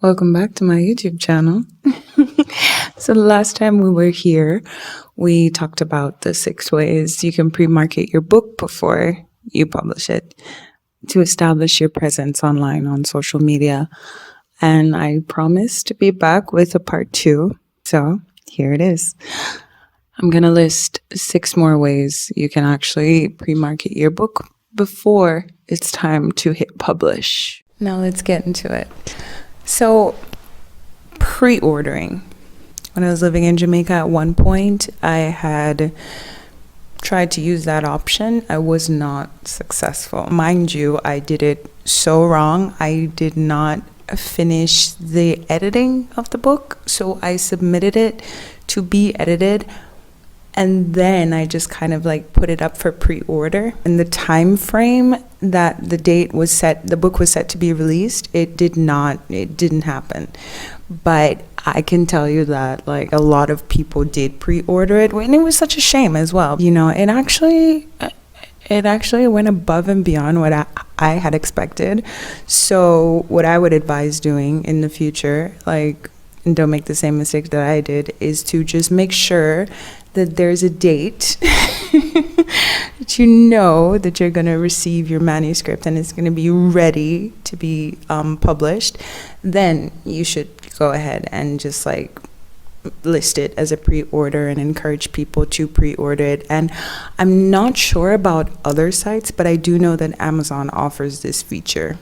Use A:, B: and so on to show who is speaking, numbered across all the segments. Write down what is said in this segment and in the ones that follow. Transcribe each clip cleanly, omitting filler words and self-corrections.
A: Welcome back to my YouTube channel. So the last time we were here, we talked about the 6 ways you can pre-market your book before you publish it to establish your presence online on social media. And I promised to be back with a part 2. So here it is. I'm going to list 6 more ways you can actually pre-market your book before it's time to hit publish. Now let's get into it. So, pre-ordering. When I was living in Jamaica at one point, I had tried to use that option. I was not successful. Mind you, I did it so wrong. I did not finish the editing of the book, so I submitted it to be edited. And then I just kind of like put it up for pre-order. In the time frame that the date was set, the book was set to be released, it didn't happen. But I can tell you that like a lot of people did pre-order it, and it was such a shame as well. You know, it actually went above and beyond what I had expected. So what I would advise doing in the future, like, and don't make the same mistake that I did, is to just make sure that there's a date that you know that you're going to receive your manuscript and it's going to be ready to be published. Then you should go ahead and just like list it as a pre-order and encourage people to pre-order it. And I'm not sure about other sites, but I do know that Amazon offers this feature.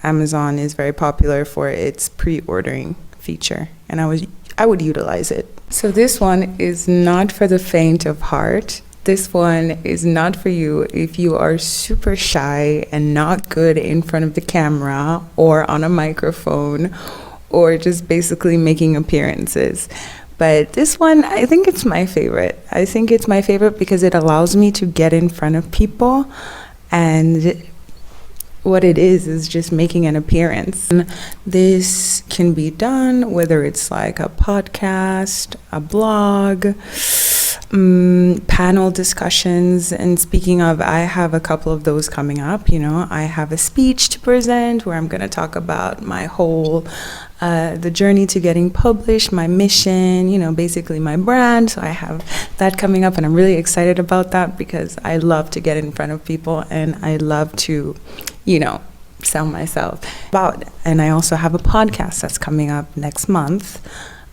A: Amazon is very popular for its pre-ordering feature, and I would utilize it. So this one is not for the faint of heart. This one is not for you if you are super shy and not good in front of the camera or on a microphone or just basically making appearances. But this one, I think it's my favorite. I think it's my favorite because it allows me to get in front of people, and what it is just making an appearance. This can be done whether it's like a podcast, a blog, panel discussions. And speaking of, I have a couple of those coming up. You know, I have a speech to present where I'm going to talk about my whole the journey to getting published, my mission, you know, basically my brand. So I have that coming up, and I'm really excited about that because I love to get in front of people and I love to, you know, sell myself about. And I also have a podcast that's coming up next month,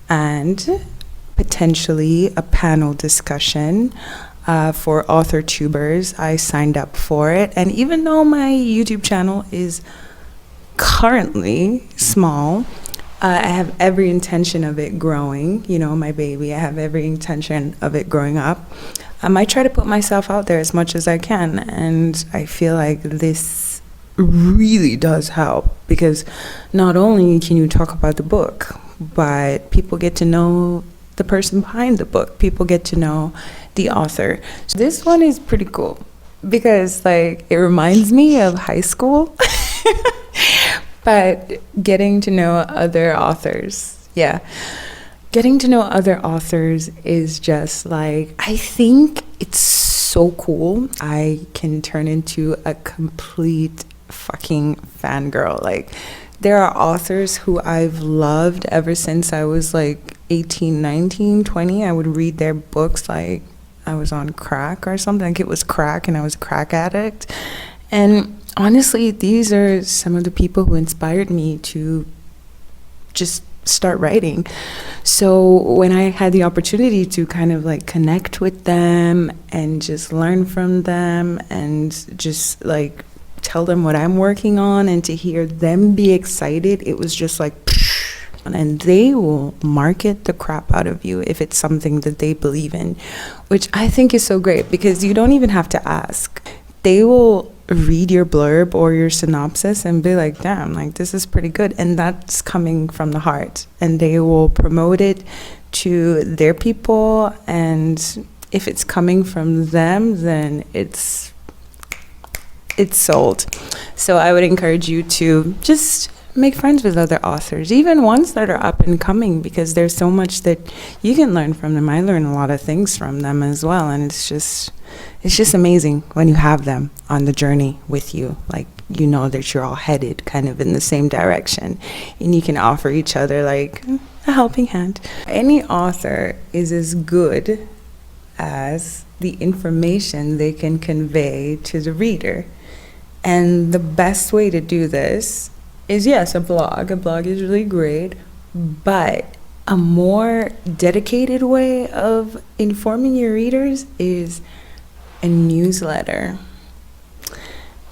A: and potentially a panel discussion for author tubers. I signed up for it, and even though my YouTube channel is currently small, I have every intention of it growing. You know, my baby, I have every intention of it growing up. I might try to put myself out there as much as I can, and I feel like this really does help because not only can you talk about the book, but people get to know the person behind the book. People get to know the author. So this one is pretty cool because like it reminds me of high school. But getting to know other authors, getting to know other authors is just like, I think it's so cool. I can turn into a complete fucking fangirl. Like, there are authors who I've loved ever since I was like 18, 19, 20. I would read their books like I was on crack or something. Like it was crack and I was a crack addict. And honestly, these are some of the people who inspired me to just start writing. So when I had the opportunity to kind of like connect with them and just learn from them and just like tell them what I'm working on and to hear them be excited, it was just like, and they will market the crap out of you if it's something that they believe in, which I think is so great because you don't even have to ask. They will read your blurb or your synopsis and be like, damn, like this is pretty good. And that's coming from the heart. And they will promote it to their people. And if it's coming from them, then it's sold. So I would encourage you to just make friends with other authors, even ones that are up and coming, because there's so much that you can learn from them. I learn a lot of things from them as well, and it's just amazing when you have them on the journey with you. Like, you know that you're all headed kind of in the same direction, and you can offer each other like a helping hand. Any author is as good as the information they can convey to the reader. And the best way to do this is, yes, a blog. A blog is really great, but a more dedicated way of informing your readers is a newsletter.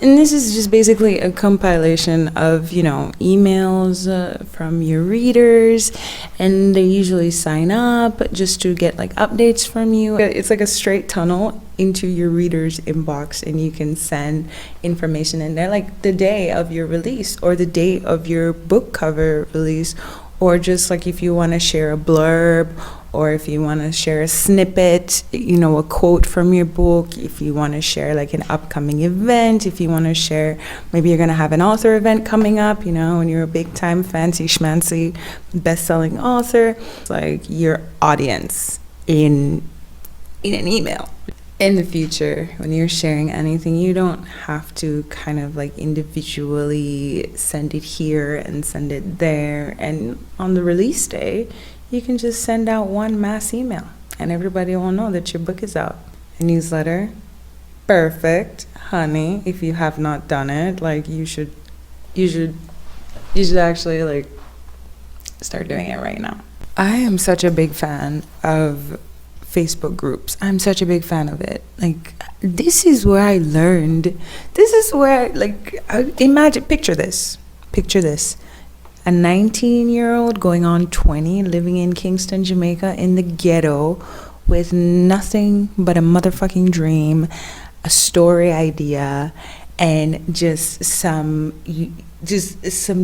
A: And this is just basically a compilation of, emails from your readers, and they usually sign up just to get like updates from you. It's like a straight tunnel into your reader's inbox, and you can send information in there, like the day of your release or the date of your book cover release, or just like if you want to share a blurb, or if you want to share a snippet, a quote from your book, if you want to share like an upcoming event, if you want to share, maybe you're going to have an author event coming up, and you're a big time fancy schmancy best-selling author, like your audience in an email. In the future, when you're sharing anything, you don't have to kind of like individually send it here and send it there. And on the release day, you can just send out one mass email and everybody will know that your book is out. A newsletter, perfect, honey. If you have not done it, like you should actually like start doing it right now. I am such a big fan of Facebook groups. I'm such a big fan of it. Like, this is where I learned. This is where, picture this. A 19-year-old going on 20, living in Kingston, Jamaica, in the ghetto, with nothing but a motherfucking dream, a story idea, and just some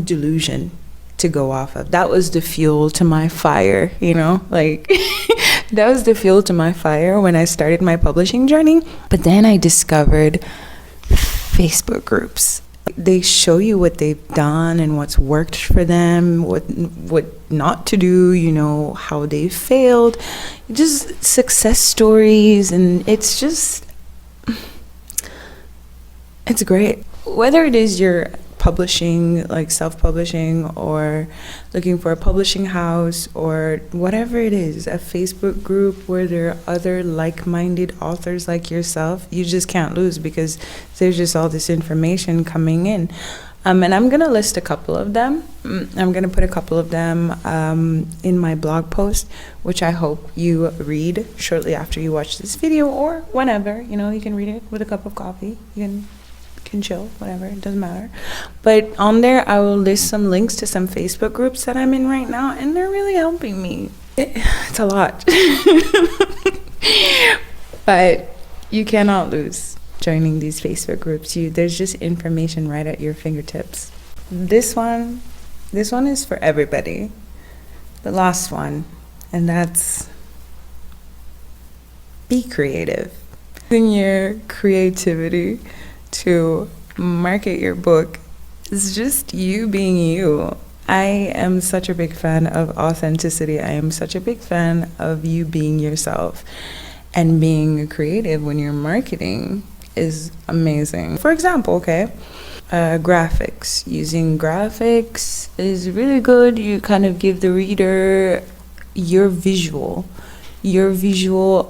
A: delusion to go off of. That was the fuel to my fire, that was the fuel to my fire when I started my publishing journey. But then I discovered Facebook groups. They show you what they've done and what's worked for them, what not to do, how they failed, just success stories, and it's great. Whether it is your publishing, like self-publishing, or looking for a publishing house, or whatever it is, a Facebook group where there are other like-minded authors like yourself, you just can't lose, because there's just all this information coming in. And I'm gonna list a couple of them. I'm gonna put a couple of them in my blog post, which I hope you read shortly after you watch this video, or whenever, you can read it with a cup of coffee. You can chill, whatever, it doesn't matter. But on there, I will list some links to some Facebook groups that I'm in right now, and they're really helping me. It's a lot. But you cannot lose joining these Facebook groups. There's just information right at your fingertips. This one is for everybody. The last one, and that's be creative. Using your creativity to market your book is just you being you. I am such a big fan of authenticity. I am such a big fan of you being yourself, and being creative when you're marketing is amazing. For example, graphics. Using graphics is really good. You kind of give the reader your visual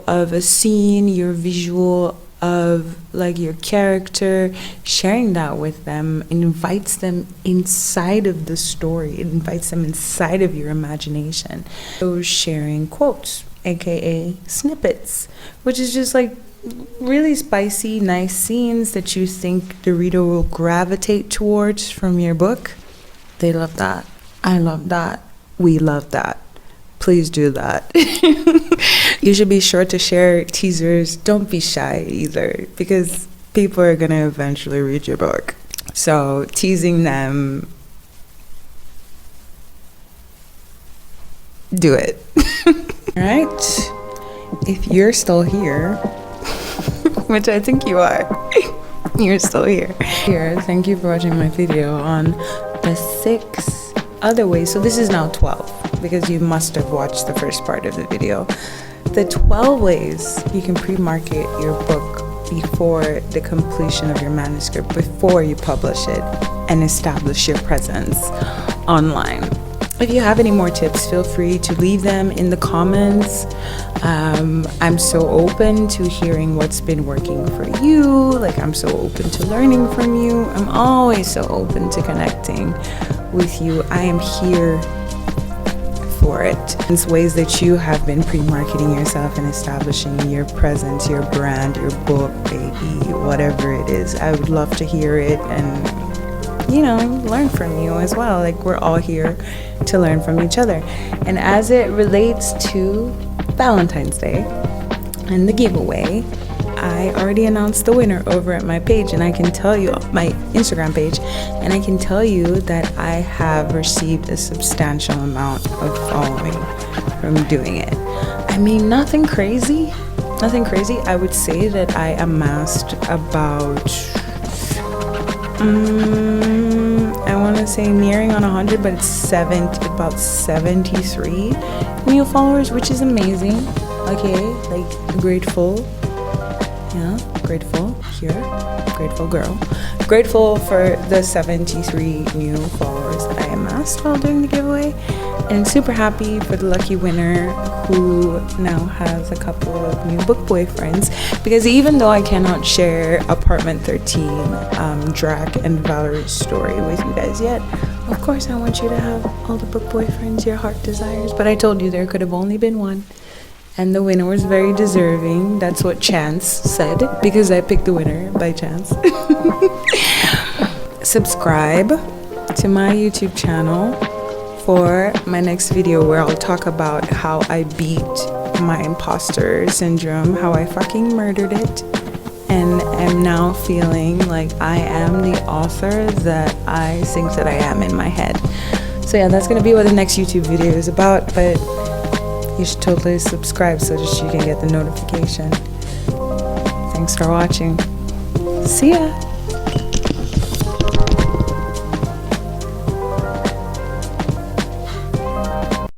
A: of a scene, your visual of like your character. Sharing that with them invites them inside of the story. It invites them inside of your imagination. So sharing quotes, aka snippets, which is just like really spicy, nice scenes that you think the reader will gravitate towards from your book. They love that. I love that. We love that. Please do that. You should be sure to share teasers. Don't be shy either, because people are going to eventually read your book. So teasing them, do it. All right. If you're still here, which I think you are, you're still here. Thank you for watching my video on the 6 other ways. So this is now 12 because you must have watched the first part of the video. The 12 ways you can pre-market your book before the completion of your manuscript, before you publish it and establish your presence online. If you have any more tips, feel free to leave them in the comments. I'm so open to hearing what's been working for you. Like, I'm so open to learning from you. I'm always so open to connecting with you. I am here for it. It's ways that you have been pre-marketing yourself and establishing your presence, your brand, your book, baby, whatever it is. I would love to hear it and, you know, learn from you as well. Like, we're all here to learn from each other. And as it relates to Valentine's Day and the giveaway, I already announced the winner over at my page, and I can tell you, my Instagram page, and I can tell you that I have received a substantial amount of following from doing it. I mean, nothing crazy. I would say that I amassed about I want to say nearing on 100, but it's about 73 new followers, which is amazing. Okay, like, grateful. Yeah, grateful here, grateful girl. Grateful for the 73 new followers that I amassed while doing the giveaway, and super happy for the lucky winner who now has a couple of new book boyfriends. Because even though I cannot share Apartment 13, Drac and Valerie's story with you guys yet, of course I want you to have all the book boyfriends your heart desires. But I told you there could have only been one. And the winner was very deserving. That's what chance said, because I picked the winner by chance. Subscribe to my YouTube channel for my next video, where I'll talk about how I beat my imposter syndrome, how I fucking murdered it, and am now feeling like I am the author that I think that I am in my head. So yeah, that's gonna be what the next YouTube video is about, but you should totally subscribe so that you can get the notification. Thanks for watching. See ya.